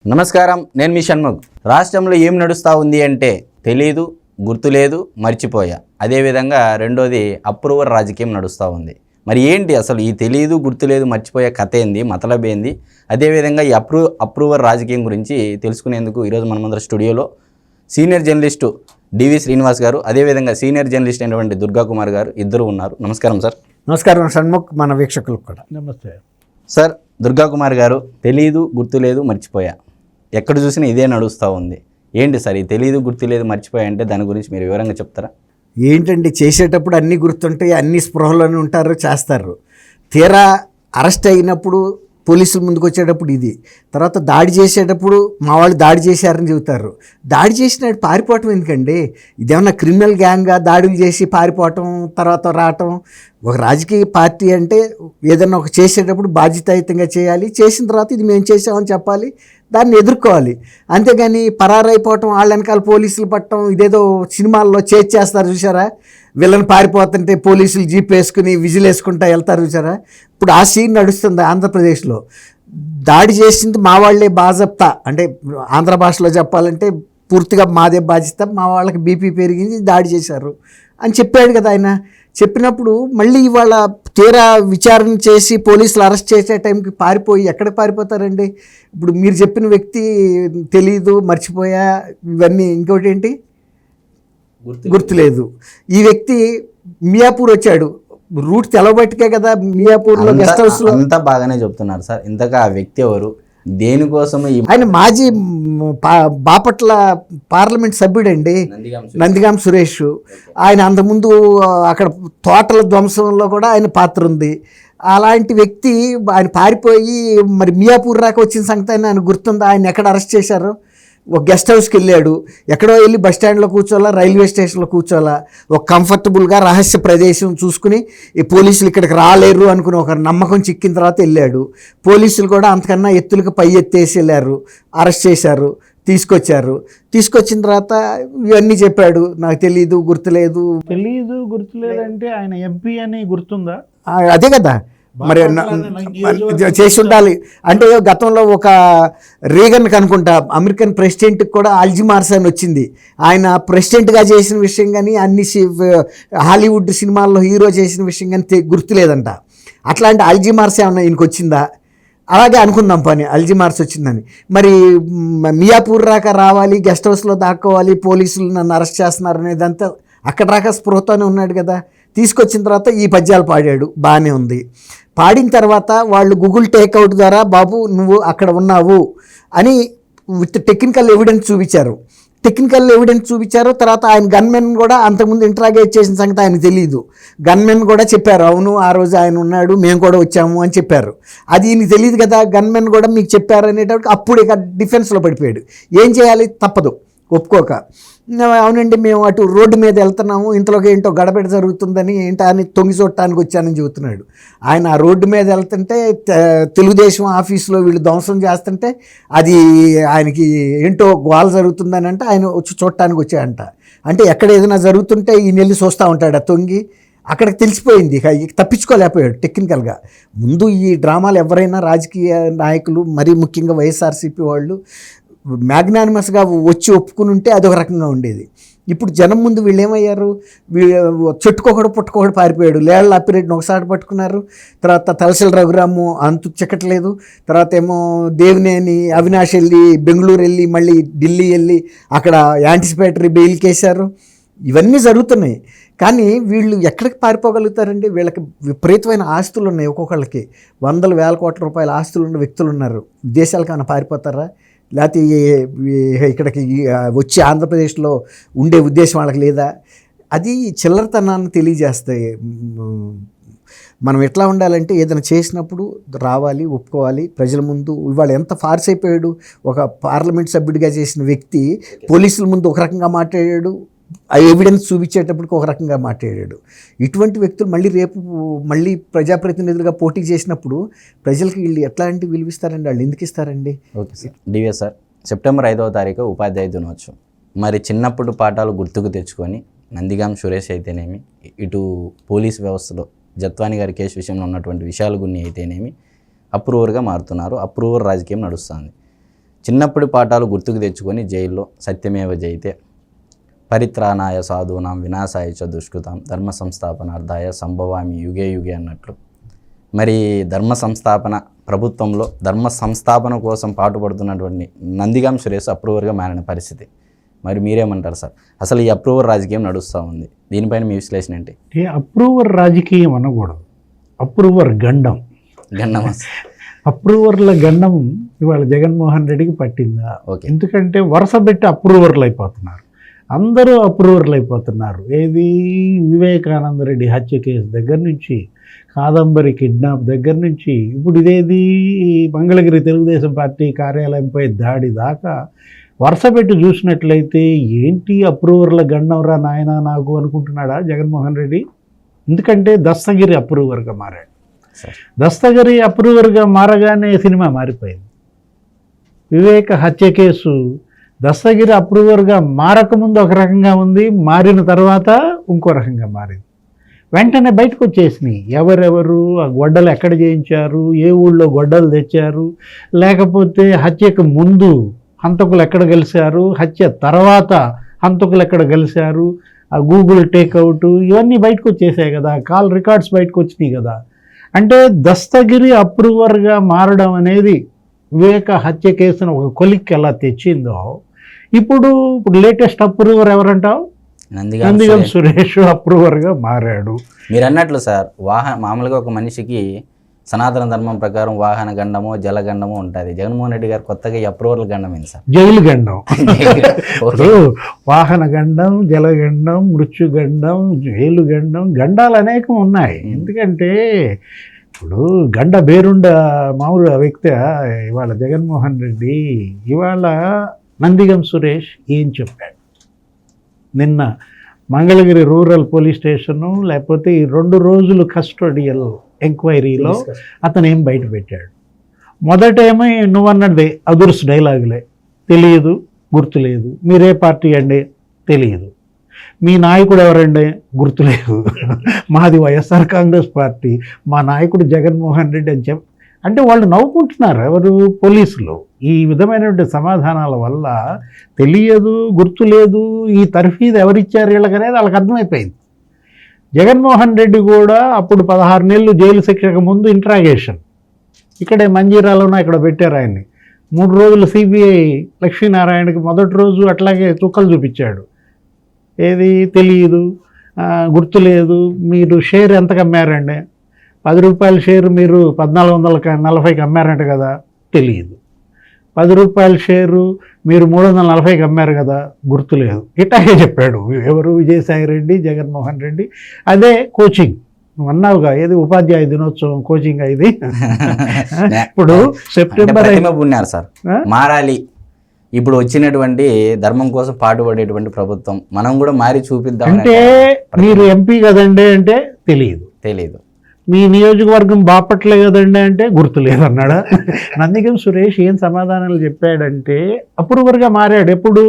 నమస్కారం, నేను మీ షణ్ముఖ్. రాష్ట్రంలో ఏం నడుస్తూ ఉంది అంటే తెలీదు, గుర్తులేదు, మర్చిపోయా. అదేవిధంగా రెండోది అప్రూవర్ రాజకీయం నడుస్తూ ఉంది. మరి ఏంటి అసలు ఈ తెలీదు, గుర్తులేదు, మర్చిపోయే కథ ఏంది, మతలబ్ ఏంది? అదేవిధంగా ఈ అప్రూవర్ రాజకీయం గురించి తెలుసుకునేందుకు ఈరోజు మనమందరం స్టూడియోలో సీనియర్ జర్నలిస్టు డివి శ్రీనివాస్ గారు, అదేవిధంగా సీనియర్ జర్నలిస్ట్ అయినటువంటి దుర్గా కుమార్ గారు ఇద్దరు ఉన్నారు. నమస్కారం సార్. నమస్కారం షణ్ముఖ్, మన వీక్షకులకు కూడా నమస్తే సార్. దుర్గా కుమార్ గారు, తెలీదు, గుర్తులేదు, మర్చిపోయా ఎక్కడ చూసినా ఇదే నడుస్తూ ఉంది. ఏంటి సార్ ఈ తెలీదు, గుర్తులేదు, మర్చిపోయా అంటే దాని గురించి మీరు వివరంగా చెప్తారా? ఏంటండి, చేసేటప్పుడు అన్నీ గుర్తుంటాయి, అన్ని స్పృహలోనే ఉంటారు, చేస్తారు. తీరా అరెస్ట్ అయినప్పుడు పోలీసుల ముందుకు వచ్చేటప్పుడు ఇది, తర్వాత దాడి చేసేటప్పుడు మా వాళ్ళు దాడి చేశారని చెబుతారు. దాడి చేసినట్టు పారిపోవటం ఎందుకండి? ఇదేమన్నా క్రిమినల్ గ్యాంగ్గా దాడులు చేసి పారిపోవటం తర్వాత రావటం? ఒక రాజకీయ పార్టీ అంటే ఏదన్నా ఒక చేసేటప్పుడు బాధ్యతాయుతంగా చేయాలి, చేసిన తర్వాత ఇది మేము చేసామని చెప్పాలి, దాన్ని ఎదుర్కోవాలి. అంతేగాని పరారైపోవటం, వాళ్ళ వెనకాల పోలీసులు పట్టడం, ఇదేదో సినిమాల్లో చేస్తారు చూసారా, వీళ్ళని పారిపోతుంటే పోలీసులు జీప్ వేసుకుని విజిల్ వేసుకుంటా వెళ్తారు చూసారా, ఇప్పుడు ఆ సీన్ నడుస్తుంది ఆంధ్రప్రదేశ్లో. దాడి చేసింది మా వాళ్ళే బాజప్తా, అంటే ఆంధ్ర భాషలో చెప్పాలంటే పూర్తిగా మాదే బాధ్యత, మా వాళ్ళకి బీపీ పెరిగింది, దాడి చేశారు అని చెప్పాడు కదా ఆయన. చెప్పినప్పుడు మళ్ళీ ఇవాళ తీరా విచారణ చేసి పోలీసులు అరెస్ట్ చేసే టైంకి పారిపోయి ఎక్కడికి పారిపోతారండి? ఇప్పుడు మీరు చెప్పిన వ్యక్తి తెలీదు, మర్చిపోయా, ఇవన్నీ, ఇంకోటి ఏంటి గుర్తులేదు. ఈ వ్యక్తి మియాపూర్ వచ్చాడు, రూట్ తెలవబట్టికే కదా మియాపూర్లో గెస్ట్ హౌస్లో. అంతా బాగానే చెప్తున్నారు సార్. ఇంతగా ఆ వ్యక్తి ఎవరు, దేనికోసం? ఆయన మాజీ బాపట్ల పార్లమెంట్ సభ్యుడండి, నందిగాం సురేష్. ఆయన అంతకుముందు అక్కడ తోటల ధ్వంసంలో కూడా ఆయన పాత్ర ఉంది. అలాంటి వ్యక్తి ఆయన పారిపోయి మరి మియాపూర్ రాక వచ్చిన సంగతి ఆయన గుర్తుందా? ఆయన ఎక్కడ అరెస్ట్ చేశారు? ఒక గెస్ట్ హౌస్కి వెళ్ళాడు, ఎక్కడో వెళ్ళి బస్ స్టాండ్లో కూర్చోవాలా, రైల్వే స్టేషన్లో కూర్చోవాలా, ఒక కంఫర్టబుల్గా రహస్య ప్రదేశం చూసుకుని ఈ పోలీసులు ఇక్కడికి రాలేరు అనుకుని ఒక నమ్మకం చిక్కిన తర్వాత వెళ్ళాడు. పోలీసులు కూడా అంతకన్నా ఎత్తులకు పై ఎత్తేసి వెళ్ళారు, అరెస్ట్ చేశారు, తీసుకొచ్చిన తర్వాత ఇవన్నీ చెప్పాడు, నాకు తెలీదు, గుర్తులేదు అంటే ఆయన ఎంపీ అని గుర్తుందా? అదే కదా మరి చేసి ఉండాలి. అంటే గతంలో ఒక రీగన్కి అనుకుంటా, అమెరికన్ ప్రెసిడెంట్కి కూడా అల్జిమార్స్ అని వచ్చింది. ఆయన ప్రెసిడెంట్గా చేసిన విషయం కానీ, అన్ని హాలీవుడ్ సినిమాల్లో హీరో చేసిన విషయం కానీ గుర్తులేదంట. అట్లాంటి అల్జిమార్స్ ఏమన్నా ఈయనకు వచ్చిందా? అలాగే అనుకుందాం పని, అల్జిమార్స్ వచ్చిందని. మరి మియాపూర్ రావాలి, గెస్ట్ హౌస్లో దాక్కోవాలి, పోలీసులు నన్ను అరెస్ట్ చేస్తున్నారు అనేదంతా అక్కడ రాక స్పృహతోనే ఉన్నాడు కదా. తీసుకొచ్చిన తర్వాత ఈ పద్యాలు పాడాడు, బాగానే ఉంది. పాడిన తర్వాత వాళ్ళు గూగుల్ టేక్అవుట్ ద్వారా బాబు నువ్వు అక్కడ ఉన్నావు అని విత్ టెక్నికల్ ఎవిడెన్స్ చూపించారు. తర్వాత ఆయన గన్మెన్ కూడా అంతకుముందు ఇంట్రాగేట్ చేసిన సంగతి ఆయనకు తెలియదు. గన్మెన్ కూడా చెప్పారు, అవును ఆ రోజు ఆయన ఉన్నాడు, మేము కూడా వచ్చాము అని చెప్పారు. అది ఈయనకి తెలియదు కదా, గన్మెన్ కూడా మీకు చెప్పారు అనేటప్పుడు అప్పుడు ఇక డిఫెన్స్లో పడిపోయాడు. ఏం చేయాలి, తప్పదు, ఒప్పుకోక. అవునండి మేము అటు రోడ్డు మీద వెళ్తున్నాము, ఇంతలోకి ఏంటో గడబిడ జరుగుతుందని ఏంటో అని తొంగి చూడటానికి వచ్చానని చెబుతున్నాడు. ఆయన ఆ రోడ్డు మీద వెళ్తుంటే తెలుగుదేశం ఆఫీసులో వీళ్ళు ధ్వంసం చేస్తుంటే అది ఆయనకి ఏంటో గోల జరుగుతుందని అంటే ఆయన వచ్చి చూడటానికి వచ్చాడంట. అంటే ఎక్కడ ఏదైనా జరుగుతుంటే ఈ నెల్లి చూస్తూ ఉంటాడు, తొంగి. అక్కడికి తెలిసిపోయింది, తప్పించుకోలేకపోయాడు టెక్నికల్గా. ముందు ఈ డ్రామాలు ఎవరైనా రాజకీయ నాయకులు, మరీ ముఖ్యంగా వైఎస్ఆర్సీపీ వాళ్ళు మ్యాగ్నానిమస్గా వచ్చి ఒప్పుకుని ఉంటే అదొక రకంగా ఉండేది. ఇప్పుడు జనం ముందు వీళ్ళు ఏమయ్యారు, చెట్టుకోకడు పుట్టుకోకడు పారిపోయాడు. లేళ్ల అప్పిరెడ్డిని ఒకసారి పట్టుకున్నారు, తర్వాత తలసిల రఘురాము అంతు చిక్కట్లేదు, తర్వాత ఏమో దేవినేని అవినాష్ వెళ్ళి బెంగళూరు వెళ్ళి మళ్ళీ ఢిల్లీ వెళ్ళి అక్కడ యాంటిసిపేటరీ బెయిల్కి వేశారు. ఇవన్నీ జరుగుతున్నాయి. కానీ వీళ్ళు ఎక్కడికి పారిపోగలుగుతారండి? వీళ్ళకి విపరీతమైన ఆస్తులు ఉన్నాయి, ఒక్కొక్కళ్ళకి వందల వేల కోట్ల రూపాయల ఆస్తులు ఉన్న వ్యక్తులు ఉన్నారు. విదేశాలకు ఏమైనా పారిపోతారా? లేకపోతే ఇక్కడికి వచ్చి ఆంధ్రప్రదేశ్లో ఉండే ఉద్దేశం వాళ్ళకి లేదా? అది చిల్లరతనాన్ని తెలియజేస్తాయి. మనం ఎట్లా ఉండాలంటే ఏదైనా చేసినప్పుడు రావాలి, ఒప్పుకోవాలి ప్రజల ముందు. ఇవాళ ఎంత ఫార్స్ అయిపోయాడు, ఒక పార్లమెంట్ సభ్యుడిగా చేసిన వ్యక్తి పోలీసుల ముందు ఒక రకంగా మాట్లాడాడు, ఆ ఎవిడెన్స్ చూపించేటప్పటికి ఒక రకంగా మాట్లాడాడు. ఇటువంటి వ్యక్తులు మళ్ళీ ప్రజాప్రతినిధులుగా పోటీ చేసినప్పుడు ప్రజలకి వీళ్ళు ఎట్లాంటి విలువిస్తారండి, వాళ్ళు ఎందుకు ఇస్తారండి? Okay sir. DVS sir, September 5వ తారీఖు ఉపాధ్యాయ దినోత్సవం. మరి చిన్నప్పుడు పాఠాలు గుర్తుకు తెచ్చుకొని నందిగాం సురేష్ అయితేనేమి, ఇటు పోలీస్ వ్యవస్థలో జత్వాని గారి కేసు విషయంలో ఉన్నటువంటి విషయాల గురించి అయితేనేమి అప్రూవర్గా మారుతున్నారు. అప్రూవర్ రాజకీయం నడుస్తుంది. చిన్నప్పటి పాఠాలు గుర్తుకు తెచ్చుకొని జైల్లో సత్యమేవ జయితే పరిత్రాణాయ సాధూనాం వినాశాయ చ దుష్కృతాం ధర్మ సంస్థాపనార్థాయ సంభవామి యుగే యుగే అన్నట్లు మరి ధర్మ సంస్థాపన ప్రభుత్వంలో ధర్మ సంస్థాపన కోసం పాటుపడుతున్నటువంటి నందిగాం సురేష్ అప్రూవర్గా మారిన పరిస్థితి. మరి మీరేమంటారు సార్? అసలు ఈ అప్రూవర్ రాజకీయం నడుస్తూ ఉంది, దీనిపైన మీ విశ్లేషణ ఏంటి? అప్రూవర్ రాజకీయం అనకూడదు, అప్రూవర్ గండం. అప్రూవర్ల గండం ఇవాళ జగన్మోహన్ రెడ్డికి పట్టిందా? ఓకే. ఎందుకంటే వరుస పెట్టి అప్రూవర్లు అయిపోతున్నారు, అందరూ అప్రూవర్లు అయిపోతున్నారు. ఏది వివేకానంద రెడ్డి హత్య కేసు దగ్గర నుంచి, కాదంబరి కిడ్నాప్ దగ్గర నుంచి, ఇప్పుడు ఇదేది మంగళగిరి తెలుగుదేశం పార్టీ కార్యాలయంపై దాడి దాకా వరుస పెట్టి చూసినట్లయితే ఏంటి అప్రూవర్ల గండంరా నాయన నాకు అనుకుంటున్నాడా జగన్మోహన్ రెడ్డి? ఎందుకంటే దస్తగిరి అప్రూవర్గా మారాడు. దస్తగిరి అప్రూవర్గా మారగానే సినిమా మారిపోయింది. వివేక హత్య కేసు దస్తగిరి అప్రూవర్గా మారకముందు ఒక రకంగా ఉంది, మారిన తర్వాత ఇంకో రకంగా మారింది. వెంటనే బయటకు వచ్చేసినాయి ఎవరెవరు ఆ గొడ్డలు ఎక్కడ చేయించారు, ఏ ఊళ్ళో గొడ్డలు తెచ్చారు, లేకపోతే హత్యకు ముందు హంతకులు ఎక్కడ కలిశారు, హత్య తర్వాత హంతకులు ఎక్కడ కలిశారు, ఆ గూగుల్ టేక్అవుట్ ఇవన్నీ బయటకు వచ్చేసాయి కదా, కాల్ రికార్డ్స్ బయటకు వచ్చినాయి కదా. అంటే దస్తగిరి అప్రూవర్గా మారడం అనేది వివేక హత్య కేసును ఒక కొలిక్కి ఎలా తెచ్చిందో, ఇప్పుడు లేటెస్ట్ అప్రూవర్ ఎవరంటావు? నందిగం సురేష్ అప్రూవర్గా మారాడు. మీరు అన్నట్లు సార్, మామూలుగా ఒక మనిషికి సనాతన ధర్మం ప్రకారం వాహన గండమో జలగండమో ఉంటుంది. జగన్మోహన్ రెడ్డి గారు కొత్తగా ఈ అప్రూవర్ల గండం ఏంటి సార్? జైలు గండం. వాహన గండం, జలగండం, మృత్యుగండం, జైలు గండం, గండాలు అనేకం ఉన్నాయి. ఎందుకంటే ఇప్పుడు గండ బేరుండ మామూలు వ్యక్తి ఇవాళ జగన్మోహన్ రెడ్డి, ఇవాళ నందిగం సురేష్ ఏం చెప్పాడు? నిన్న మంగళగిరి రూరల్ పోలీస్ స్టేషను లేకపోతే ఈ 2 రోజులు కస్టోడియల్ ఎంక్వైరీలో అతను ఏం బయట పెట్టాడు? మొదటేమో నువ్వన్నది అదుర్స్ డైలాగులే, తెలియదు, గుర్తులేదు, మీరే పార్టీ అండి, తెలియదు, మీ నాయకుడు ఎవరండి, గుర్తులేదు, మాది వైఎస్ఆర్ కాంగ్రెస్ పార్టీ, మా నాయకుడు జగన్మోహన్ రెడ్డి అని అంటే వాళ్ళు నవ్వుకుంటున్నారు ఎవరు? పోలీసులు. ఈ విధమైనటువంటి సమాధానాల వల్ల తెలియదు, గుర్తులేదు, ఈ తర్ఫీదు ఎవరిచ్చారు వీళ్ళకనేది వాళ్ళకి అర్థమైపోయింది. జగన్మోహన్ రెడ్డి కూడా అప్పుడు 16 నెలలు జైలు శిక్షకు ముందు ఇంట్రాగేషన్ ఇక్కడే మంజీరాలోనో ఇక్కడ పెట్టారు ఆయన్ని. 3 రోజులు సిబిఐ లక్ష్మీనారాయణకి మొదటి రోజు అట్లాగే చుక్కలు చూపించాడు. ఏది తెలియదు, గుర్తులేదు, మీరు షేర్ ఎంతకు అమ్మారండి, 10 రూపాయల షేర్ మీరు 1440కి అమ్మారంట కదా, తెలియదు, 10 రూపాయల షేరు మీరు 340కి అమ్మారు కదా, గుర్తులేదు, ఇట్లాగే చెప్పాడు. ఎవరు? విజయసాయి రెడ్డి, జగన్మోహన్ రెడ్డి. అదే కోచింగ్ నువ్వు అన్నావుగా, ఏది ఉపాధ్యాయ దినోత్సవం కోచింగ్ ఇది. ఇప్పుడు సెప్టెంబర్ ఉన్నారు సార్, మారాలి. ఇప్పుడు వచ్చినటువంటి ధర్మం కోసం పాటుపడేటువంటి ప్రభుత్వం, మనం కూడా మారి చూపిద్దాం అంటే మీరు ఎంపీ కదండి అంటే తెలియదు, మీ నియోజకవర్గం బాపట్లే కదండి అంటే గుర్తులేదు అన్నాడా? నందిగం సురేష్ ఏం సమాధానాలు చెప్పాడంటే అప్రూవర్గా మారాడు. ఎప్పుడు?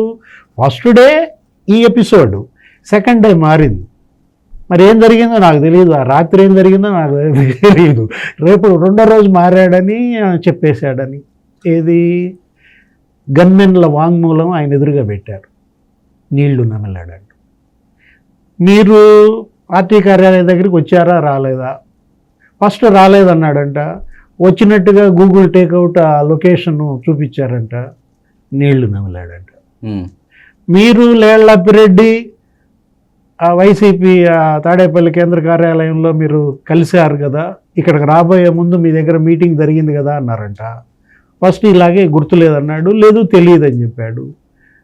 ఫస్ట్ డే ఈ ఎపిసోడ్, సెకండ్ డే మారింది. మరి ఏం జరిగిందో నాకు తెలియదు, ఆ రాత్రి ఏం జరిగిందో నాకు తెలియదు. రేపు 2వ రోజు మారాడని చెప్పేశాడని. ఏది? గన్మెన్ల వాంగ్మూలం ఆయన ఎదురుగా పెట్టారు, నీళ్లు నమిలాడంట. మీరు పార్టీ కార్యాలయం దగ్గరికి వచ్చారా, రాలేదా? ఫస్ట్ రాలేదన్నాడంట, వచ్చినట్టుగా గూగుల్ టేక్అవుట్ ఆ లొకేషన్ చూపించారంట, నీళ్లు నమిలాడంట. మీరు లేళ్లప్పిరెడ్డి ఆ వైసీపీ తాడేపల్లి కేంద్ర కార్యాలయంలో మీరు కలిశారు కదా, ఇక్కడికి రాబోయే ముందు మీ దగ్గర మీటింగ్ జరిగింది కదా అన్నారంట. ఫస్ట్ ఇలాగే గుర్తులేదన్నాడు, లేదు తెలియదు అని చెప్పాడు.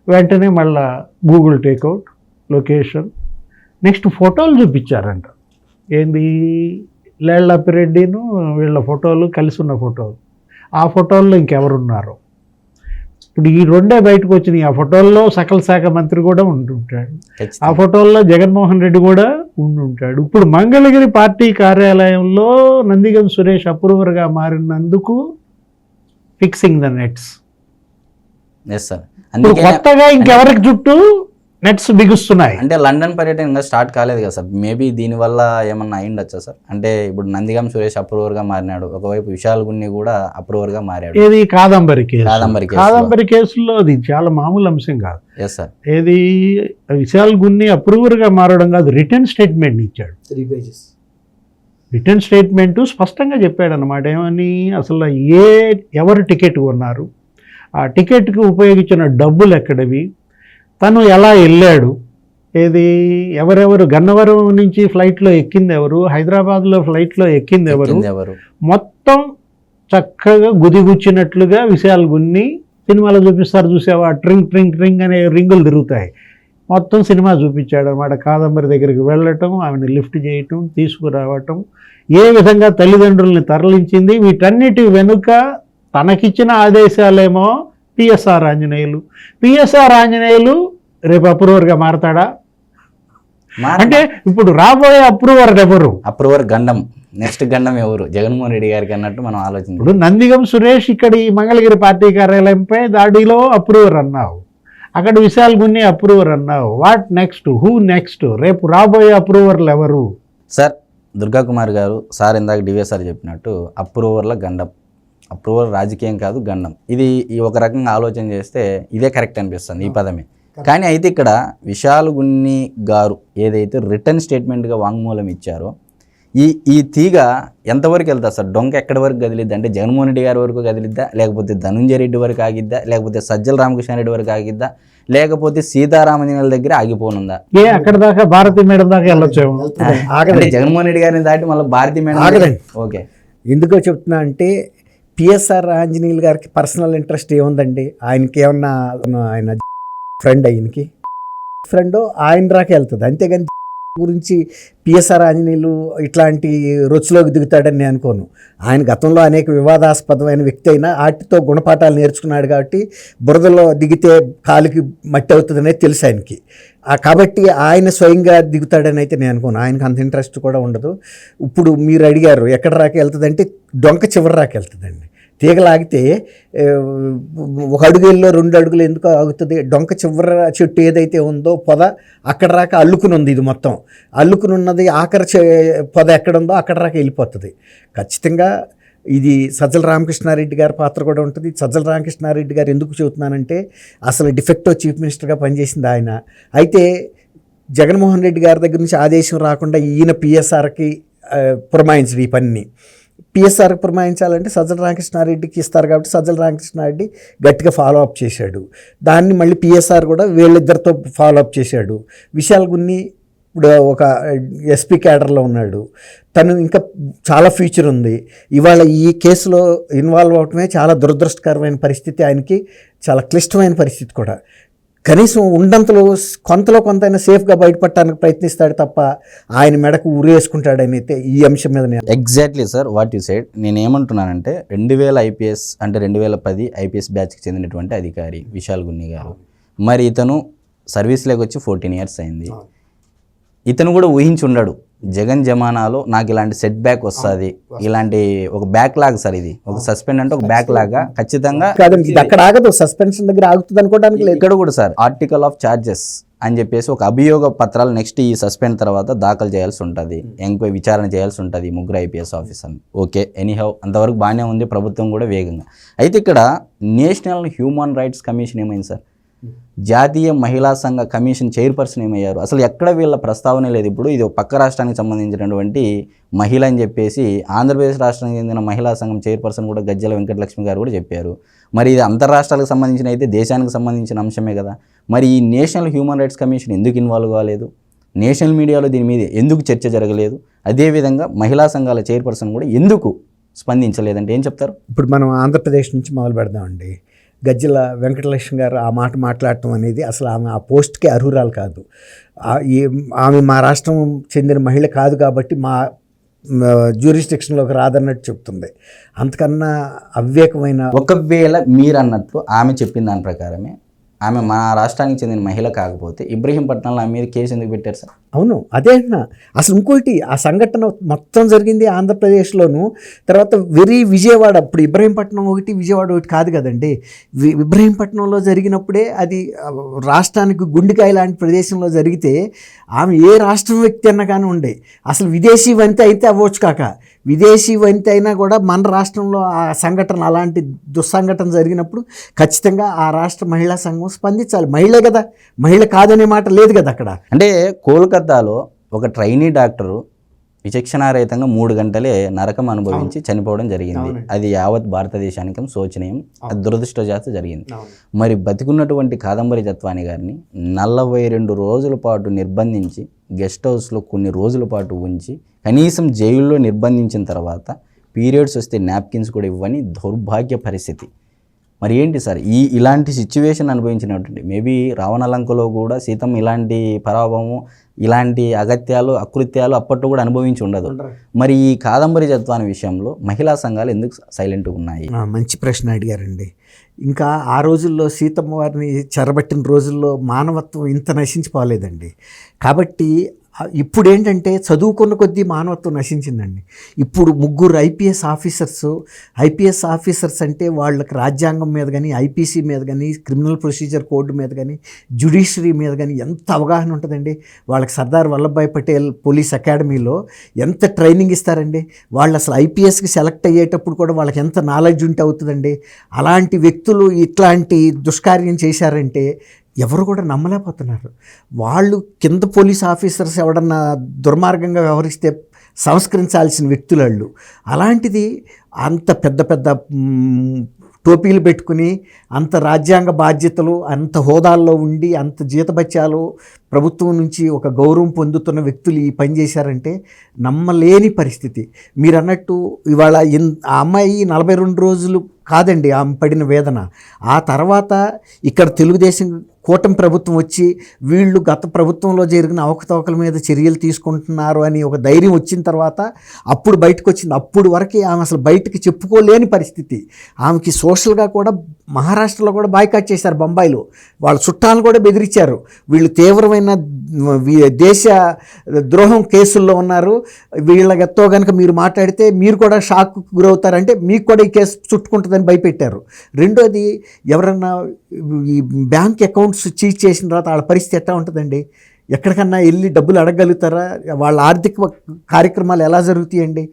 వెంటనే మళ్ళా గూగుల్ టేక్అవుట్ లొకేషన్, నెక్స్ట్ ఫోటోలు చూపించారంట. ఏంది? లేళ్లప్పిరెడ్డిను వీళ్ళ ఫోటోలు కలిసి ఉన్న ఫోటోలు. ఆ ఫోటోల్లో ఇంకెవరున్నారు? ఇప్పుడు ఈ 2 బయటకు వచ్చినాయి. ఆ ఫోటోల్లో సకల శాఖ మంత్రి కూడా ఉంటుంటాడు, ఆ ఫోటోల్లో జగన్మోహన్ రెడ్డి కూడా ఉంటుంటాడు. ఇప్పుడు మంగళగిరి పార్టీ కార్యాలయంలో నందిగం సురేష్ అప్రూవర్గా మారినందుకు ఫిక్సింగ్ ద నెట్స్. సార్, కొత్తగా ఇంకెవరికి చుట్టూ నెట్స్ బిగుస్తున్నాయి. అంటే లండన్ పర్యటన ఇంకా స్టార్ట్ కాలేదు కదా సార్, మేబీ దీనివల్ల ఏమన్నా అయిండొచ్చా సార్? అంటే ఇప్పుడు నందిగం సురేష్ అప్రూవర్గా మారినాడు, ఒకవైపు విశాల్ గున్ని కూడా అప్రూవర్గా మారాడు. ఏది కాదంబరి కేసు, కాదంబరి కేసులో. కాదంబరి కేసులో అది చాలా మామూలు అంశం కాదు. Yes sir. ఏది విశాల్ గున్ని అప్రూవర్గా మారడం కాదు, రిటర్న్ స్టేట్మెంట్ ఇచ్చాడు. 3 pages. రిటర్న్ స్టేట్మెంటు స్పష్టంగా చెప్పాడు అనమాట. ఏమని, అసలు ఎవరు టికెట్ కొన్నారు, ఆ టికెట్కి ఉపయోగించిన డబ్బులు ఎక్కడవి, తను ఎలా వెళ్ళాడు, ఏది ఎవరెవరు గన్నవరం నుంచి ఫ్లైట్లో ఎక్కింది ఎవరు, హైదరాబాద్లో ఫ్లైట్లో ఎక్కింది ఎవరు, మొత్తం చక్కగా గుదిగుచ్చినట్లుగా విశాల్ గున్ని సినిమాలో చూపిస్తారు చూసావా, ట్రింగ్ ట్రింగ్ ట్రింగ్ అనే రింగులు తిరుగుతాయి, మొత్తం సినిమా చూపించాడు అనమాట. కాదంబరి దగ్గరికి వెళ్ళటం, ఆమెను లిఫ్ట్ చేయటం, తీసుకురావటం, ఏ విధంగా తల్లిదండ్రుల్ని తరలించింది, వీటన్నిటి వెనుక తనకిచ్చిన ఆదేశాలేమో పిఎస్ఆర్ ఆంజనేయులు. పిఎస్ఆర్ ఆంజనేయులు రేపు అప్రూవర్గా మారతాడా? అంటే ఇప్పుడు రాబోయే అప్రూవర్ ఎవరు? అప్రూవర్ గండం, నెక్స్ట్ గండం ఎవరు? జగన్మోహన్ రెడ్డి గారికి అన్నట్టు మనం ఆలోచించాం. ఇప్పుడు నందిగం సురేష్ ఇక్కడ ఈ మంగళగిరి పార్టీ కార్యాలయంపై దాడిలో అప్రూవర్ అన్నావు, అక్కడ విశాల్ గున్ని అప్రూవర్ అన్నావు. What next? Who next? రేపు రాబోయే అప్రూవర్లు ఎవరు? సార్ దుర్గా కుమార్ గారు సార్ ఇందాక డివిఎస్ఆర్ చెప్పినట్టు అప్రూవర్ల గండం, అప్రూవర్ రాజకీయం కాదు గండం. ఇది ఈ ఒక రకంగా ఆలోచన చేస్తే ఇదే కరెక్ట్ అనిపిస్తుంది, ఈ పదమే. కానీ అయితే ఇక్కడ విశాల్ గున్ని గారు ఏదైతే రిటర్న్ స్టేట్మెంట్గా వాంగ్మూలం ఇచ్చారో ఈ తీగ ఎంతవరకు వెళ్తా సార్? డొంక ఎక్కడి వరకు కదిలిద్దా? అంటే జగన్మోహన్ రెడ్డి గారి వరకు కదిలిద్దా, లేకపోతే ధనుంజయ రెడ్డి వరకు ఆగిద్దా, లేకపోతే సజ్జల రామకృష్ణారెడ్డి వరకు ఆగిద్దా, లేకపోతే సీతారామజనుల దగ్గర ఆగిపోనుందా? అక్కడ దాకా భారతీ మేడం దాకా వెళ్ళొచ్చేమో. అంటే జగన్మోహన్ రెడ్డి గారిని దాటి మళ్ళీ భారతీ మేడం. ఓకే, ఎందుకో చెప్తున్నా అంటే పిఎస్ఆర్ ఆంజనేయులు గారికి పర్సనల్ ఇంట్రెస్ట్ ఏముందండి? ఆయనకి ఏమన్నా ఆయన ఫ్రెండ్, ఆయనకి ఫ్రెండ్ ఆయన రాకే వెళ్తుంది, అంతేగాని గురించి పిఎస్ఆర్ ఆంజనేయులు ఇట్లాంటి రుచిలోకి దిగుతాడని నేను అనుకోను. ఆయన గతంలో అనేక వివాదాస్పదమైన వ్యక్తి అయినా వాటితో గుణపాఠాలు నేర్చుకున్నాడు కాబట్టి బురదలో దిగితే కాలుకి మట్టి అవుతుందనేది తెలుసు ఆయనకి. కాబట్టి ఆయన స్వయంగా దిగుతాడని అయితే నేను అనుకోను. ఆయనకు అంత ఇంట్రెస్ట్ కూడా ఉండదు. ఇప్పుడు మీరు అడిగారు ఎక్కడ రాకి వెళ్తుంది అంటే డొంక చివరి రాకి వెళ్తుందండి. తీగలాగితే 1 అడుగుల్లో 2 అడుగులు ఎందుకు ఆగుతుంది? డొంక చివర చెట్టు ఏదైతే ఉందో పొద అక్కడ రాక అల్లుకుని ఉంది, ఇది మొత్తం అల్లుకుని ఉన్నది. ఆఖరి పొద ఎక్కడ ఉందో అక్కడ రాక వెళ్ళిపోతుంది. ఖచ్చితంగా ఇది సజ్జల రామకృష్ణారెడ్డి గారి పాత్ర కూడా ఉంటుంది. సజ్జల రామకృష్ణారెడ్డి గారు ఎందుకు చెబుతున్నానంటే అసలు డిఫెక్టివ్ చీఫ్ మినిస్టర్గా పనిచేసింది ఆయన. అయితే జగన్మోహన్ రెడ్డి గారి దగ్గర నుంచి ఆదేశం రాకుండా ఈయన పిఎస్ఆర్కి పురమాయించడు ఈ పనిని. పిఎస్ఆర్కి పురమాయించాలంటే సజ్జల రామకృష్ణారెడ్డికి ఇస్తారు కాబట్టి సజ్జల రామకృష్ణారెడ్డి గట్టిగా ఫాలో అప్ చేశాడు. దాన్ని మళ్ళీ పిఎస్ఆర్ కూడా వీళ్ళిద్దరితో ఫాలో అప్ చేశాడు. విశాల్ గున్ని ఇప్పుడు ఒక ఎస్పీ క్యాడర్లో ఉన్నాడు, తను ఇంకా చాలా ఫ్యూచర్ ఉంది. ఇవాళ ఈ కేసులో ఇన్వాల్వ్ అవటమే చాలా దురదృష్టకరమైన పరిస్థితి, ఆయనకి చాలా క్లిష్టమైన పరిస్థితి కూడా. కనీసం ఉండంతలో కొంతలో కొంతైనా సేఫ్గా బయటపడటానికి ప్రయత్నిస్తాడు తప్ప ఆయన మెడకు ఉరేసుకుంటాడని అయితే ఈ అంశం మీద నేను exactly sir what you said. నేను ఏమంటున్నానంటే 2000 ఐపీఎస్ అంటే 2010 ఐపీఎస్ బ్యాచ్కి చెందినటువంటి అధికారి విశాల్ గున్ని గారు. మరి ఇతను సర్వీస్లోకి వచ్చి 14 years అయింది. ఇతను కూడా ఊహించి ఉండడు జగన్ జమానాలో నాకు ఇలాంటి సెట్ బ్యాక్ వస్తుంది, ఇలాంటి ఒక బ్యాక్ లాగ్ సార్, ఇది ఒక సస్పెండ్ అంటే ఒక బ్యాక్ లాగా ఖచ్చితంగా అక్కడ ఆగదు, సస్పెన్షన్ దగ్గర ఆగుతుంది అనుకోవడానికి లేదు. ఇక్కడ కూడా సార్ ఆర్టికల్ ఆఫ్ చార్జెస్ అని చెప్పేసి ఒక అభియోగ పత్రాలు నెక్స్ట్ ఈ సస్పెండ్ తర్వాత దాఖలు చేయాల్సి ఉంటుంది, ఎంక్వైరీ విచారణ చేయాల్సి ఉంటుంది 3 IPS ఆఫీసర్ని. ఓకే, ఎనీహౌ అంతవరకు బాగానే ఉంది, ప్రభుత్వం కూడా వేగంగా. అయితే ఇక్కడ నేషనల్ హ్యూమన్ రైట్స్ కమిషన్ ఏమైంది సార్? జాతీయ మహిళా సంఘ కమిషన్ చైర్పర్సన్ ఏమయ్యారు? అసలు ఎక్కడ వీళ్ళ ప్రస్తావన లేదు. ఇప్పుడు ఇది పక్క రాష్ట్రానికి సంబంధించినటువంటి మహిళ అని చెప్పేసి ఆంధ్రప్రదేశ్ రాష్ట్రానికి చెందిన మహిళా సంఘం చైర్పర్సన్ కూడా గజ్జల వెంకటలక్ష్మి గారు కూడా చెప్పారు. మరి ఇది అంతర్రాష్ట్రాలకు సంబంధించిన అయితే దేశానికి సంబంధించిన అంశమే కదా. మరి ఈ నేషనల్ హ్యూమన్ రైట్స్ కమిషన్ ఎందుకు ఇన్వాల్వ్ కాలేదు? నేషనల్ మీడియాలో దీని మీద ఎందుకు చర్చ జరగలేదు? అదేవిధంగా మహిళా సంఘాల చైర్పర్సన్ కూడా ఎందుకు స్పందించలేదంటే ఏం చెప్తారు? ఇప్పుడు మనం ఆంధ్రప్రదేశ్ నుంచి మొదలు పెడదామండి. గజ్జల వెంకటలక్ష్మి గారు ఆ మాట మాట్లాడటం అనేది అసలు ఆమె ఆ పోస్ట్కి అర్హురాలు కాదు. ఆమె మా రాష్ట్రం చెందిన మహిళ కాదు కాబట్టి మా జ్యూరిస్డిక్షన్లోకి రాదన్నట్టు చెప్తుంది. అంతకన్నా అవివేకమైన. ఒకవేళ మీరు అన్నట్లు ఆమె చెప్పిన దాని ప్రకారమే ఆమె మన రాష్ట్రానికి చెందిన మహిళ కాకపోతే ఇబ్రహీంపట్నంలో ఆమె మీద కేసు ఎందుకు పెట్టారు సార్? అవును, అదే అంటున్నా. అసలు ఇంకోటి, ఆ సంఘటన మొత్తం జరిగింది ఆంధ్రప్రదేశ్లోను. తర్వాత విజయవాడ, ఇప్పుడు ఇబ్రహీంపట్నం ఒకటి విజయవాడ ఒకటి కాదు కదండి. ఇబ్రహీంపట్నంలో జరిగినప్పుడే అది రాష్ట్రానికి గుండెకాయ లాంటి ప్రదేశంలో జరిగితే ఆమె ఏ రాష్ట్రం వ్యక్తి అన్నా కానీ ఉండే, అసలు విదేశీ వనిత అయితే అవ్వచ్చు కాక, విదేశీ వనిత అయినా కూడా మన రాష్ట్రంలో ఆ సంఘటన, అలాంటి దుస్సంఘటన జరిగినప్పుడు ఖచ్చితంగా ఆ రాష్ట్ర మహిళా సంఘం స్పందించాలి. మహిళే కదా, మహిళ కాదనే మాట లేదు కదా అక్కడ. అంటే కోల్కతాలో ఒక ట్రైనీ డాక్టరు విచక్షణారహితంగా 3 గంటలే నరకం అనుభవించి చనిపోవడం జరిగింది. అది యావత్ భారతదేశానికి శోచనీయం, అది దురదృష్టవశాత్తు జరిగింది. మరి బతికున్నటువంటి కాదంబరి జత్వాని గారిని 42 రోజుల పాటు నిర్బంధించి గెస్ట్ హౌస్లో కొన్ని రోజుల పాటు ఉంచి కనీసం జైల్లో నిర్బంధించిన తర్వాత పీరియడ్స్ వస్తే నాప్కిన్స్ కూడా ఇవ్వని దౌర్భాగ్య పరిస్థితి. మరి ఏంటి సార్ ఇలాంటి సిచ్యువేషన్ అనుభవించినటువంటి, మేబీ రావణలంకలో కూడా సీతమ్మ ఇలాంటి పరాభవము, ఇలాంటి అగత్యాలు అకృత్యాలు అప్పట్లో కూడా అనుభవించి ఉండదు. మరి ఈ కాదంబరి జత్వాని విషయంలో మహిళా సంఘాలు ఎందుకు సైలెంట్గా ఉన్నాయి? మంచి ప్రశ్న అడిగారండి. ఇంకా ఆ రోజుల్లో సీతమ్మ వారిని చెరబట్టిన రోజుల్లో మానవత్వం ఇంత నశించిపోలేదండి. కాబట్టి ఇప్పుడు ఏంటంటే చదువుకున్న కొద్దీ మానవత్వం నశించిందండి. ఇప్పుడు 3 ఐపీఎస్ ఆఫీసర్స్ అంటే వాళ్ళకి రాజ్యాంగం మీద కానీ, ఐపీసీ మీద కానీ, క్రిమినల్ ప్రొసీజర్ కోడ్ మీద కానీ, జ్యుడిషియరీ మీద కానీ ఎంత అవగాహన ఉంటుందండి. వాళ్ళకి సర్దార్ వల్లభాయ్ పటేల్ పోలీస్ అకాడమీలో ఎంత ట్రైనింగ్ ఇస్తారండి. వాళ్ళు అసలు ఐపీఎస్కి సెలెక్ట్ అయ్యేటప్పుడు కూడా వాళ్ళకి ఎంత నాలెడ్జ్ ఉంటే అవుతుందండి. అలాంటి వ్యక్తులు ఇట్లాంటి దుష్కార్యం చేశారంటే ఎవరు కూడా నమ్మలేకపోతున్నారు. వాళ్ళు కింద పోలీస్ ఆఫీసర్స్ ఎవడన్నా దుర్మార్గంగా వ్యవహరిస్తే సంస్కరించాల్సిన వ్యక్తులు వాళ్ళు. అలాంటిది అంత పెద్ద పెద్ద టోపీలు పెట్టుకుని, అంత రాజ్యాంగ బాధ్యతలు, అంత హోదాల్లో ఉండి, అంత జీతభత్యాలు ప్రభుత్వం నుంచి ఒక గౌరవం పొందుతున్న వ్యక్తులు ఈ పని చేశారంటే నమ్మలేని పరిస్థితి. మీరు అన్నట్టు ఇవాళ ఆ అమ్మాయి 42 రోజులు కాదండి ఆమె పడిన వేదన. ఆ తర్వాత ఇక్కడ తెలుగుదేశం కూటమి ప్రభుత్వం వచ్చి వీళ్ళు గత ప్రభుత్వంలో జరిగిన అవకతవకల మీద చర్యలు తీసుకుంటున్నారు అని ఒక ధైర్యం వచ్చిన తర్వాత అప్పుడు బయటకు వచ్చింది. అప్పుడు వరకు ఆమె అసలు బయటకు చెప్పుకోలేని పరిస్థితి. ఆమెకి సోషల్గా కూడా మహారాష్ట్రలో కూడా బాయ్కాట్ చేశారు. బొంబాయిలో వాళ్ళ చుట్టాలు కూడా బెదిరించారు. వీళ్ళు తీవ్రమైన దేశ ద్రోహం కేసుల్లో ఉన్నారు, వీళ్ళతో కనుక మీరు మాట్లాడితే మీరు కూడా షాక్కు గురవుతారంటే మీకు కూడా ఈ కేసు చుట్టుకుంటుందని భయపెట్టారు. రెండోది, ఎవరన్నా ఈ బ్యాంక్ అకౌంట్స్ చీజ్ చేసిన తర్వాత వాళ్ళ పరిస్థితి ఎట్లా ఉంటుందండి? ఎక్కడికన్నా వెళ్ళి డబ్బులు అడగలుగుతారా? వాళ్ళ ఆర్థిక కార్యక్రమాలు ఎలా జరుగుతాయండి?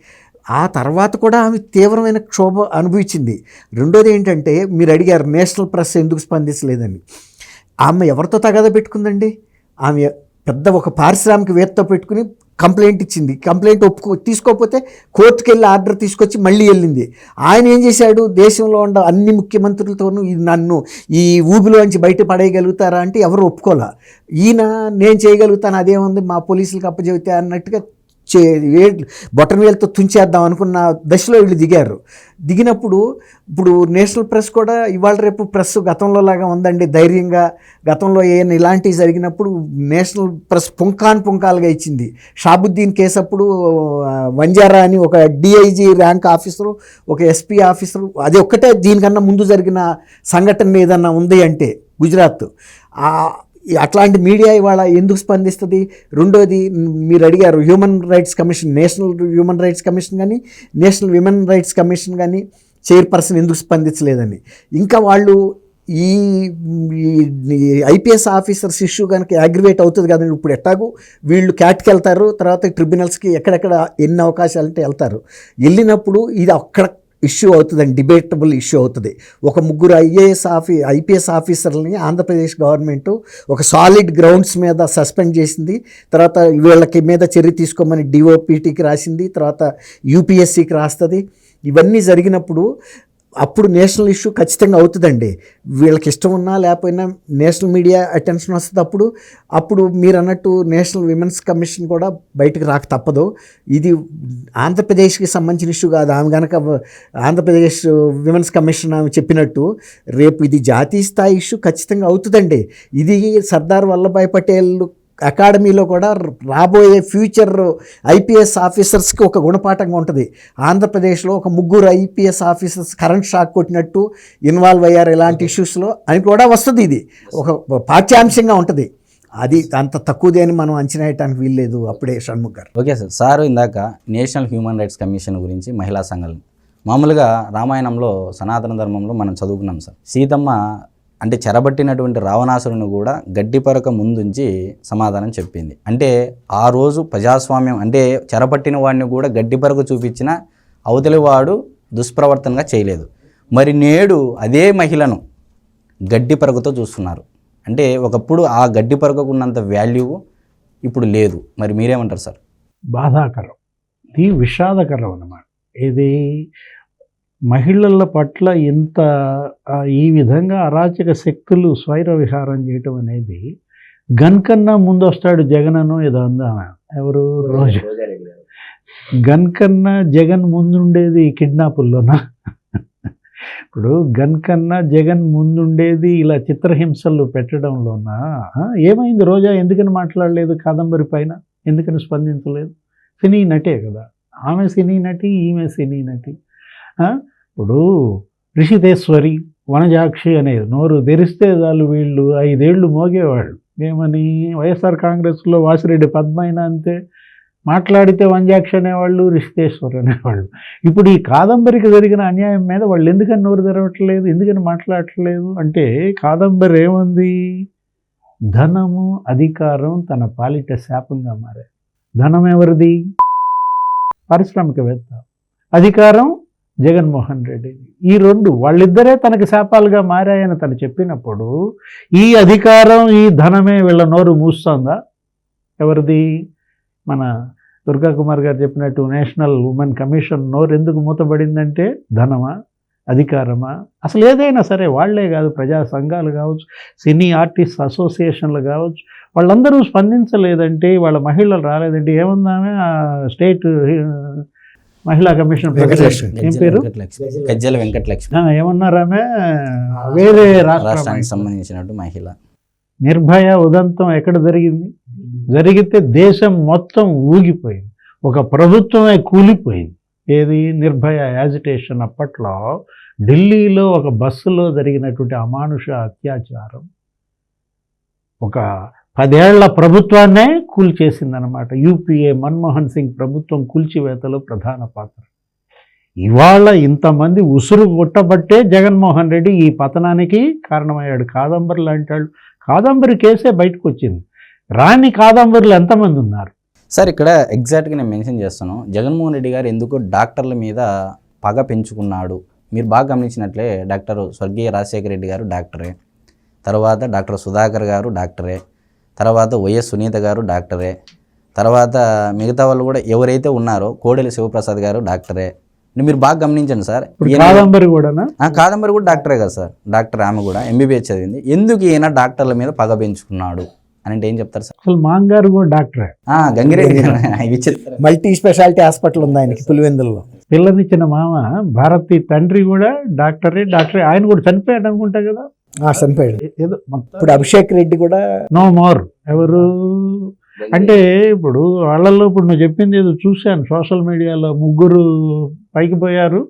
ఆ తర్వాత కూడా ఆమె తీవ్రమైన క్షోభ అనుభవించింది. రెండోది ఏంటంటే, మీరు అడిగారు నేషనల్ ప్రెస్ ఎందుకు స్పందించలేదని. ఆమె ఎవరితో తగాదా పెట్టుకుందండి? ఆమె పెద్ద ఒక పారిశ్రామికవేత్తతో పెట్టుకుని కంప్లైంట్ ఇచ్చింది. కంప్లైంట్ తీసుకోకపోతే కోర్టుకు వెళ్ళి ఆర్డర్ తీసుకొచ్చి మళ్ళీ వెళ్ళింది. ఆయన ఏం చేశాడు? దేశంలో ఉన్న అన్ని ముఖ్యమంత్రులతోనూ నన్ను ఈ ఊబిలోంచి బయట పడేయగలుగుతారా అంటే ఎవరు ఒప్పుకోలే. ఈయన నేను చేయగలుగుతాను, అదేముంది మా పోలీసులకు అప్పచెబితే అన్నట్టుగా బొటనవేలుతో తుంచేద్దాం అనుకున్న దశలో వీళ్ళు దిగారు. దిగినప్పుడు ఇప్పుడు నేషనల్ ప్రెస్ కూడా ఇవాళ రేపు ప్రెస్ గతంలో లాగా ఉందండి. ధైర్యంగా గతంలో ఏమైనా ఇలాంటివి జరిగినప్పుడు నేషనల్ ప్రెస్ పుంకాలుగా ఇచ్చింది. షాబుద్దీన్ కేసు అప్పుడు వంజారా అని ఒక డిఐజీ ర్యాంక్ ఆఫీసరు, ఒక ఎస్పీ ఆఫీసరు, అది ఒక్కటే దీనికన్నా ముందు జరిగిన సంఘటన ఏదన్నా ఉంది అంటే గుజరాత్. అట్లాంటి మీడియా ఇవాళ ఎందుకు స్పందిస్తుంది? రెండోది, మీరు అడిగారు human rights commission, national human rights commission కానీ, నేషనల్ విమెన్ రైట్స్ కమిషన్ కానీ చైర్పర్సన్ ఎందుకు స్పందించలేదని. ఇంకా వాళ్ళు ఈ ఐపీఎస్ ఆఫీసర్స్ ఇష్యూ కనుక అగ్రివేట్ అవుతుంది కదండి. ఇప్పుడు ఎట్టాగూ వీళ్ళు క్యాట్కి వెళ్తారు, తర్వాత ట్రిబ్యునల్స్కి ఎక్కడెక్కడ ఎన్ని అవకాశాలు అంటే వెళ్తారు. వెళ్ళినప్పుడు ఇది అక్కడ ఇష్యూ అవుతుందండి, డిబేటబుల్ ఇష్యూ అవుతుంది. ఒక 3 ఐపీఎస్ ఆఫీసర్లని ఆంధ్రప్రదేశ్ గవర్నమెంట్ ఒక సాలిడ్ గ్రౌండ్స్ మీద సస్పెండ్ చేసింది. తర్వాత వీళ్ళకి మీద చర్య తీసుకోమని డిఓపిటీకి రాసింది, తర్వాత యూపీఎస్సీకి రాస్తుంది. ఇవన్నీ జరిగినప్పుడు అప్పుడు నేషనల్ ఇష్యూ ఖచ్చితంగా అవుతుందండి. వీళ్ళకి ఇష్టం ఉన్నా లేకపోయినా నేషనల్ మీడియా అటెన్షన్ వస్తుంది. అప్పుడు మీరు అన్నట్టు నేషనల్ విమెన్స్ కమిషన్ కూడా బయటకు రాక తప్పదు. ఇది ఆంధ్రప్రదేశ్కి సంబంధించిన ఇష్యూ కాదు. ఆమె కనుక ఆంధ్రప్రదేశ్ విమెన్స్ కమిషన్ ఆమె చెప్పినట్టు రేపు ఇది జాతీయ స్థాయి ఇష్యూ ఖచ్చితంగా అవుతుందండి. ఇది సర్దార్ వల్లభాయ్ పటేల్ అకాడమీలో కూడా రాబోయే ఫ్యూచర్ ఐపీఎస్ ఆఫీసర్స్కి ఒక గుణపాఠంగా ఉంటుంది. ఆంధ్రప్రదేశ్లో ఒక 3 ఐపీఎస్ ఆఫీసర్స్ కరెంట్ షాక్ కొట్టినట్టు ఇన్వాల్వ్ అయ్యారు ఇలాంటి ఇష్యూస్లో అని కూడా వస్తుంది. ఇది ఒక పాఠ్యాంశంగా ఉంటుంది. అది అంత తక్కువది అని మనం అంచనా వేయడానికి వీల్లేదు. అప్పుడే షణ్ముఖ్ గారు. Okay sir. సార్ ఇందాక నేషనల్ హ్యూమన్ రైట్స్ కమిషన్ గురించి మహిళా సంఘాలు మామూలుగా రామాయణంలో సనాతన ధర్మంలో మనం చదువుకున్నాం సార్. సీతమ్మ అంటే చెరబట్టినటువంటి రావణాసురుని కూడా గడ్డిపరక ముందుంచి సమాధానం చెప్పింది. అంటే ఆ రోజు ప్రజాస్వామ్యం అంటే చెరపట్టిన వాడిని కూడా గడ్డిపరకు చూపించిన అవతలి వాడు దుష్ప్రవర్తనగా చేయలేదు. మరి నేడు అదే మహిళను గడ్డిపరకతో చూస్తున్నారు. అంటే ఒకప్పుడు ఆ గడ్డిపరకకు ఉన్నంత వాల్యూ ఇప్పుడు లేదు. మరి మీరేమంటారు సార్? బాధాకరం, ఇది విషాదకరం అన్నమాట. ఇది మహిళల పట్ల ఇంత ఈ విధంగా అరాచక శక్తులు స్వైర విహారం చేయటం అనేది. గన్ కన్నా ముందు వస్తాడు జగన్ ఏదో అందామా, ఎవరు రోజు గన్ కన్నా జగన్ ముందుండేది కిడ్నాపుల్లోనా? ఇప్పుడు గన్ కన్నా జగన్ ముందుండేది ఇలా చిత్రహింసలు పెట్టడంలోనా? ఏమైంది రోజా? ఎందుకని మాట్లాడలేదు కాదంబరి పైన? ఎందుకని స్పందించలేదు? సినీ నటే కదా, ఆమె సినీ నటి, ఈమె సినీ నటి. ఇప్పుడు రిషితేశ్వరి, వనజాక్షి అనేది నోరు తెరిస్తే చాలు వీళ్ళు 5 ఏళ్ళు మోగేవాళ్ళు. ఏమని? వైఎస్ఆర్ కాంగ్రెస్లో వాసిరెడ్డి పద్మైన అంతే, మాట్లాడితే వనజాక్షి అనేవాళ్ళు, రిషితేశ్వరి అనేవాళ్ళు. ఇప్పుడు ఈ కాదంబరికి జరిగిన అన్యాయం మీద వాళ్ళు ఎందుకని నోరు తెరవట్లేదు, ఎందుకని మాట్లాడట్లేదు అంటే కాదంబరి ఏముంది? ధనము అధికారం తన పాలిట శాపంగా మారాయి. ధనం ఎవరిది? పారిశ్రామికవేత్త. అధికారం జగన్మోహన్ రెడ్డి. ఈ 2 వాళ్ళిద్దరే తనకి శాపాలుగా మారాయని తను చెప్పినప్పుడు ఈ అధికారం ఈ ధనమే వీళ్ళ నోరు మూస్తుందా? ఎవరిది? మన దుర్గా కుమార్ గారు చెప్పినట్టు నేషనల్ ఉమెన్ కమిషన్ నోరు ఎందుకు మూతబడిందంటే ధనమా, అధికారమా? అసలు ఏదైనా సరే వాళ్లే కాదు, ప్రజా సంఘాలు కావచ్చు, సినీ ఆర్టిస్ట్ అసోసియేషన్లు కావచ్చు, వాళ్ళందరూ స్పందించలేదంటే, వాళ్ళ మహిళలు రాలేదంటే ఏముందామే స్టేట్ మహిళా కమిషన్ ఏం పేరు? గజ్జల వెంకటలక్ష్మి. ఏమన్నారామె? వేరే రాష్ట్రానికి సంబంధించినట్టు మహిళ. నిర్భయ ఉదంతం ఎక్కడ జరిగింది? జరిగితే దేశం మొత్తం ఊగిపోయింది, ఒక ప్రభుత్వమే కూలిపోయింది. ఏది? నిర్భయ యాజిటేషన్. అప్పట్లో ఢిల్లీలో ఒక బస్సులో జరిగినటువంటి అమానుష అత్యాచారం ఒక 10 ఏళ్ల ప్రభుత్వాన్నే కూల్చేసిందనమాట. యూపీఏ మన్మోహన్ సింగ్ ప్రభుత్వం కూల్చివేతలో ప్రధాన పాత్ర. ఇవాళ ఇంతమంది ఉసురు కొట్టబట్టే జగన్మోహన్ రెడ్డి ఈ పతనానికి కారణమయ్యాడు. కాదంబరి లాంటి వాళ్ళు, కాదంబరి కేసే బయటకు వచ్చింది. రాని కాదంబరులు ఎంతమంది ఉన్నారు సార్? ఇక్కడ ఎగ్జాక్ట్గా నేను మెన్షన్ చేస్తాను. జగన్మోహన్ రెడ్డి గారు ఎందుకు డాక్టర్ల మీద పగ పెంచుకున్నాడు? మీరు బాగా గమనించినట్లే డాక్టర్ స్వర్గీయ రాజశేఖర రెడ్డి గారు డాక్టరే, తర్వాత డాక్టర్ సుధాకర్ గారు డాక్టరే, తర్వాత వైఎస్ సునీత గారు డాక్టరే, తర్వాత మిగతా వాళ్ళు కూడా ఎవరైతే ఉన్నారో కోడెల శివప్రసాద్ గారు డాక్టరే. మీరు బాగా గమనించండి సార్. కాదంబరి కూడా కాదంబరి కూడా డాక్టరే కదా సార్. డాక్టర్ ఆమె కూడా ఎంబీబీఎస్ చదివింది. ఎందుకు ఈయన డాక్టర్ల మీద పగ పెంచుకున్నాడు అని అంటే ఏం చెప్తారు సార్? అసలు మాంగారు కూడా డాక్టరే. గంగిరెడ్డి మల్టీ స్పెషాలిటీ హాస్పిటల్ ఉంది ఆయనకి పులివెందులలో. పిల్లనిచ్చిన మామ భారతి తండ్రి కూడా డాక్టరే. ఆయన కూడా చనిపోయాడు అనుకుంటా కదా. చనిపోయాడు ఏదో. ఇప్పుడు అభిషేక్ రెడ్డి కూడా నో మోర్. ఎవరు అంటే ఇప్పుడు వాళ్ళల్లో ఇప్పుడు నువ్వు చెప్పింది ఏదో చూశాను సోషల్ మీడియాలో. 3 పైకి పోయారు,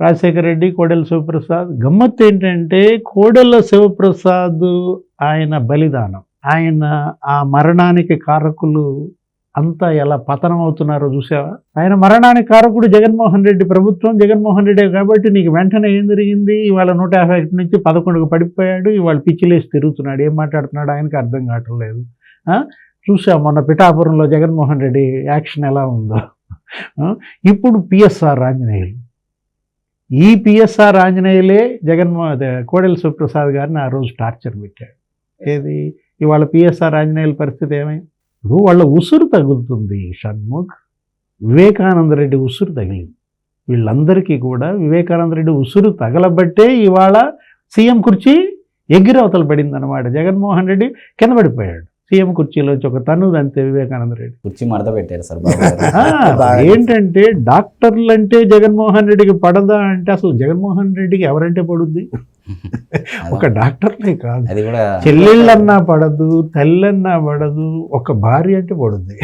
రాజశేఖర రెడ్డి, కోడెల శివప్రసాద్. గమ్మత్తు ఏంటంటే కోడెల శివప్రసాద్ ఆయన బలిదానం, ఆయన ఆ మరణానికి కారకులు అంతా ఎలా పతనం అవుతున్నారో చూసావా? ఆయన మరణానికి కారకుడు జగన్మోహన్ రెడ్డి ప్రభుత్వం, జగన్మోహన్ రెడ్డి కాబట్టి నీకు వెంటనే ఏం జరిగింది? ఇవాళ 150 నుంచి 11కు పడిపోయాడు. ఇవాళ పిచ్చిలేసి తిరుగుతున్నాడు. ఏం మాట్లాడుతున్నాడు ఆయనకి అర్థం కావట్లేదు. చూసా మొన్న పిఠాపురంలో జగన్మోహన్ రెడ్డి యాక్షన్ ఎలా ఉందో. ఇప్పుడు పిఎస్ఆర్ ఆంజనేయులు, ఈ పిఎస్ఆర్ ఆంజనేయులే కోడెల శివప్రసాద్ గారిని ఆ రోజు టార్చర్ పెట్టాడు. ఏది? ఇవాళ పిఎస్ఆర్ ఆంజనేయుల పరిస్థితి ఏమైంది? ఇప్పుడు వాళ్ళ ఉసురు తగులుతుంది షణ్ముఖ్. వివేకానంద రెడ్డి ఉసురు తగిలింది. వీళ్ళందరికీ కూడా వివేకానంద రెడ్డి ఉసురు తగలబట్టే ఇవాళ సీఎం కుర్చీ ఎగిరవతలు పడింది అనమాట. జగన్మోహన్ రెడ్డి కింద పడిపోయాడు సీఎం కుర్చీలోంచి. ఒక తన్నుది అంతే వివేకానంద రెడ్డి. కుర్చీ మడత పెట్టారు సార్. ఏంటంటే డాక్టర్లు అంటే జగన్మోహన్ రెడ్డికి పడదా అంటే అసలు జగన్మోహన్ రెడ్డికి ఎవరంటే పడుద్ది? ఒక డాక్టర్లే కాదు, అది కూడా చెల్లెళ్ళన్నా పడదు, తల్లన్నా పడదు, ఒక భార్య అంటే పడుద్ది.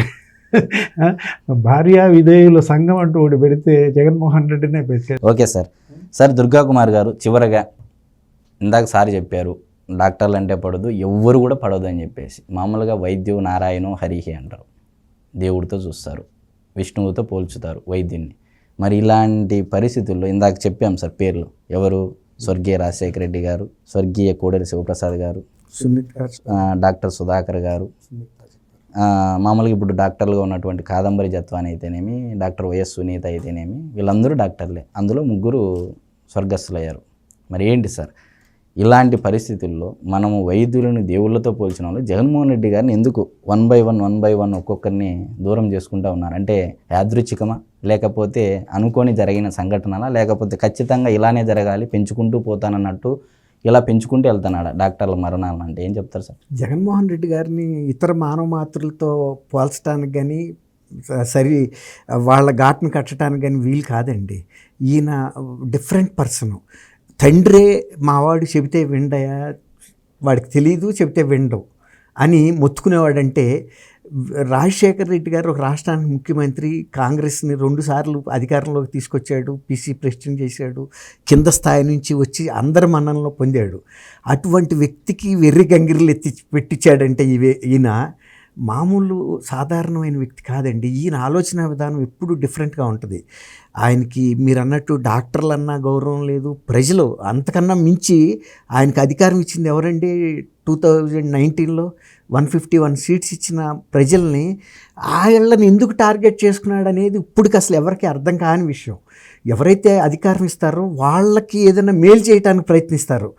భార్య విధేయుల సంఘం అంటూ ఒకటి పెడితే జగన్మోహన్ రెడ్డినే పెట్టారు. Okay sir. Sir Durga Kumar గారు, చివరగా ఇందాక సార్ చెప్పారు డాక్టర్లు అంటే పడదు, ఎవ్వరు కూడా పడదు అని చెప్పేసి. మామూలుగా వైద్యు నారాయణు హరిహి అంటారు, దేవుడితో చూస్తారు, విష్ణువుతో పోల్చుతారు వైద్యున్ని. మరి ఇలాంటి పరిస్థితుల్లో ఇందాక చెప్పాం సార్ పేర్లు, ఎవరు? స్వర్గీయ రాజశేఖర రెడ్డి గారు, స్వర్గీయ కోడెల శివప్రసాద్ గారు, డాక్టర్ సుధాకర్ గారు, మామూలుగా ఇప్పుడు డాక్టర్లుగా ఉన్నటువంటి కాదంబరి జత్వాని అయితేనేమి, డాక్టర్ వైఎస్ సునీత అయితేనేమి, వీళ్ళందరూ డాక్టర్లే. అందులో 3 స్వర్గస్థులయ్యారు. మరి ఏంటి సార్ ఇలాంటి పరిస్థితుల్లో మనము వైద్యులను దేవుళ్ళతో పోల్చిన వాళ్ళు జగన్మోహన్ రెడ్డి గారిని ఎందుకు 1 by 1 ఒక్కొక్కరిని దూరం చేసుకుంటూ ఉన్నారు? అంటే యాదృచ్ఛికమా, లేకపోతే అనుకోని జరిగిన సంఘటనలా, లేకపోతే ఖచ్చితంగా ఇలానే జరగాలి పెంచుకుంటూ పోతానన్నట్టు ఇలా పెంచుకుంటూ వెళ్తున్నాడా డాక్టర్ల మరణాలను? అంటే ఏం చెప్తారు సార్? జగన్మోహన్ రెడ్డి గారిని ఇతర మానవ మాతృలతో పోల్చడానికి కానీ వాళ్ళ ఘాట్ని కట్టడానికి కానీ వీలు కాదండి. ఈయన డిఫరెంట్ పర్సను. తండ్రే మావాడు చెబితే విండయా, వాడికి తెలీదు చెబితే విండవు అని మొత్తుకునేవాడంటే, రాజశేఖర రెడ్డి గారు ఒక రాష్ట్రానికి ముఖ్యమంత్రి, కాంగ్రెస్ని 2 సార్లు అధికారంలోకి తీసుకొచ్చాడు, పీసీ ప్రెసిడెంట్ చేశాడు, కింద స్థాయి నుంచి వచ్చి అందరి మన్ననలో పొందాడు. అటువంటి వ్యక్తికి వెర్రి గంగిరిలు పెట్టించాడంటే ఈయన మామూలు సాధారణమైన వ్యక్తి కాదండి. ఈయన ఆలోచన విధానం ఎప్పుడు డిఫరెంట్గా ఉంటుంది. ఆయనకి మీరు అన్నట్టు డాక్టర్లన్నా గౌరవం లేదు, ప్రజలు అంతకన్నా మించి ఆయనకి అధికారం ఇచ్చింది ఎవరండి? 2019లో 151 సీట్స్ ఇచ్చిన ప్రజల్ని ఆయళ్ళని ఎందుకు టార్గెట్ చేసుకున్నాడు అనేది ఇప్పటికి అసలు ఎవరికి అర్థం కాని విషయం. ఎవరైతే అధికారం ఇస్తారో వాళ్ళకి ఏదైనా మేలు చేయడానికి ప్రయత్నిస్తారు.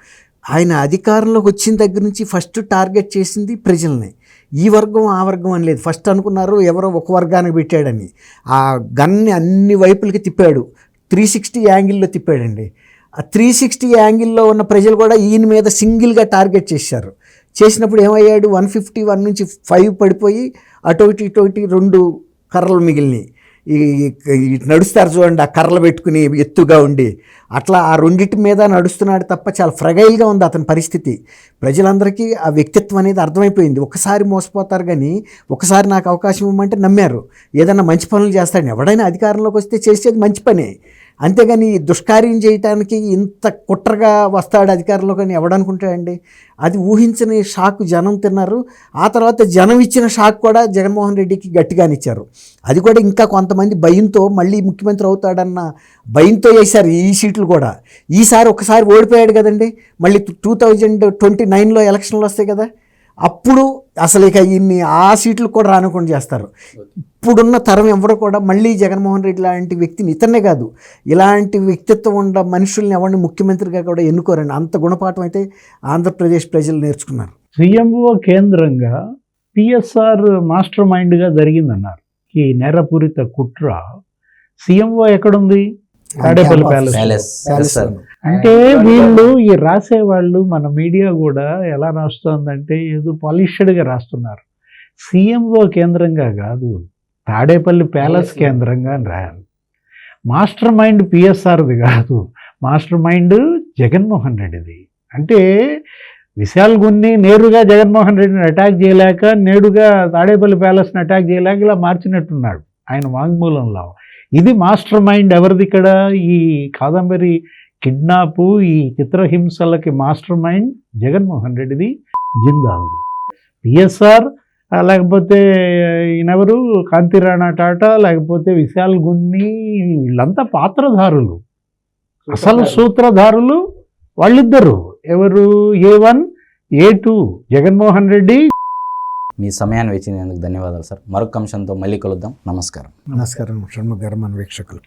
ఆయన అధికారంలోకి వచ్చిన దగ్గర నుంచి ఫస్ట్ టార్గెట్ చేసింది ప్రజల్ని. ఈ వర్గం ఆ వర్గం అని లేదు. ఫస్ట్ అనుకున్నారు ఎవరో ఒక వర్గానికి పెట్టాడని. ఆ గన్ని అన్ని వైపులకి తిప్పాడు, 360 యాంగిల్లో తిప్పాడండి. ఆ 360 యాంగిల్లో ఉన్న ప్రజలు కూడా ఈయన మీద సింగిల్గా టార్గెట్ చేశారు. చేసినప్పుడు ఏమయ్యాడు? 151 నుంచి 5 పడిపోయి అటు ఇటు 2 కర్రలు మిగిలినాయి. ఈ నడుస్తారు చూడండి, ఆ కర్రలు పెట్టుకుని ఎత్తుగా ఉండి, అట్లా ఆ రెండింటి మీద నడుస్తున్నాడు తప్ప చాలా ఫ్రగైల్గా ఉంది అతని పరిస్థితి. ప్రజలందరికీ ఆ వ్యక్తిత్వం అనేది అర్థమైపోయింది. ఒకసారి మోసపోతారు కానీ ఒకసారి నాకు అవకాశం ఇవ్వమంటే నమ్మారు. ఏదైనా మంచి పనులు చేస్తాడని, ఎవడైనా అధికారంలోకి వస్తే చేసేది మంచి పనే, అంతేగాని దుష్కార్యం చేయటానికి ఇంత కుట్రగా వస్తాడు అధికారంలో కానీ ఎవడనుకుంటాడండి? అది ఊహించని షాక్ జనం తిన్నారు. ఆ తర్వాత జనం ఇచ్చిన షాక్ కూడా జగన్మోహన్ రెడ్డికి గట్టిగానిచ్చారు. అది కూడా ఇంకా కొంతమంది భయంతో మళ్ళీ ముఖ్యమంత్రి అవుతాడన్న భయంతో వేశారు ఈ సీట్లు కూడా. ఈసారి ఒకసారి ఓడిపోయాడు కదండి, మళ్ళీ 2029లో ఎలక్షన్లు వస్తాయి కదా, అప్పుడు అసలు ఇక ఇన్ని ఆ సీట్లు కూడా రానుకుండా చేస్తారు. ఇప్పుడున్న తరం ఎవరు కూడా మళ్ళీ జగన్మోహన్ రెడ్డి లాంటి వ్యక్తిని, ఇతన్నే కాదు ఇలాంటి వ్యక్తిత్వం ఉన్న మనుషుల్ని ఎవరిని ముఖ్యమంత్రిగా కూడా ఎన్నుకోరండి. అంత గుణపాఠం అయితే ఆంధ్రప్రదేశ్ ప్రజలు నేర్చుకున్నారు. సీఎంఓ కేంద్రంగా పిఎస్ఆర్ మాస్టర్ మైండ్గా జరిగిందన్నారు. ఈ నేరపూరిత కుట్ర సీఎంఓ ఎక్కడుంది? తాడేపల్లి ప్యాలెస్. అంటే వీళ్ళు ఈ రాసేవాళ్ళు, మన మీడియా కూడా ఎలా రాస్తుందంటే ఏదో పాలిష్డ్గా రాస్తున్నారు. సీఎంఓ కేంద్రంగా కాదు, తాడేపల్లి ప్యాలెస్ కేంద్రంగా రాయాలి. మాస్టర్ మైండ్ పిఎస్ఆర్ది కాదు, మాస్టర్ మైండ్ జగన్మోహన్ రెడ్డిది. అంటే విశాల్ గున్ని నేరుగా జగన్మోహన్ రెడ్డిని అటాక్ చేయలేక, నేరుగా తాడేపల్లి ప్యాలెస్ని అటాక్ చేయలేక ఇలా మార్చినట్టున్నాడు ఆయన వాంగ్మూలంలో. ఇది మాస్టర్ మైండ్ ఎవరిది ఇక్కడ? ఈ కాదంబరి కిడ్నాపు, ఈ చిత్రహింసలకి మాస్టర్ మైండ్ జగన్మోహన్ రెడ్డిది, జిందాల్ది. పిఎస్ఆర్ లేకపోతే ఈయనెవరు, కాంతిరాణా టాటా, లేకపోతే విశాల్ గున్ని, వీళ్ళంతా పాత్రధారులు. అసలు సూత్రధారులు వాళ్ళిద్దరు. ఎవరు? A1 A2 Jaganmohan Reddy. మీ సమయాన్ని వెచ్చించినందుకు ధన్యవాదాలు సార్. మరొక అంశంతో మళ్ళీ కలుద్దాం. నమస్కారం. నమస్కారం షణ్ముఖ గారు, మన వీక్షకులు.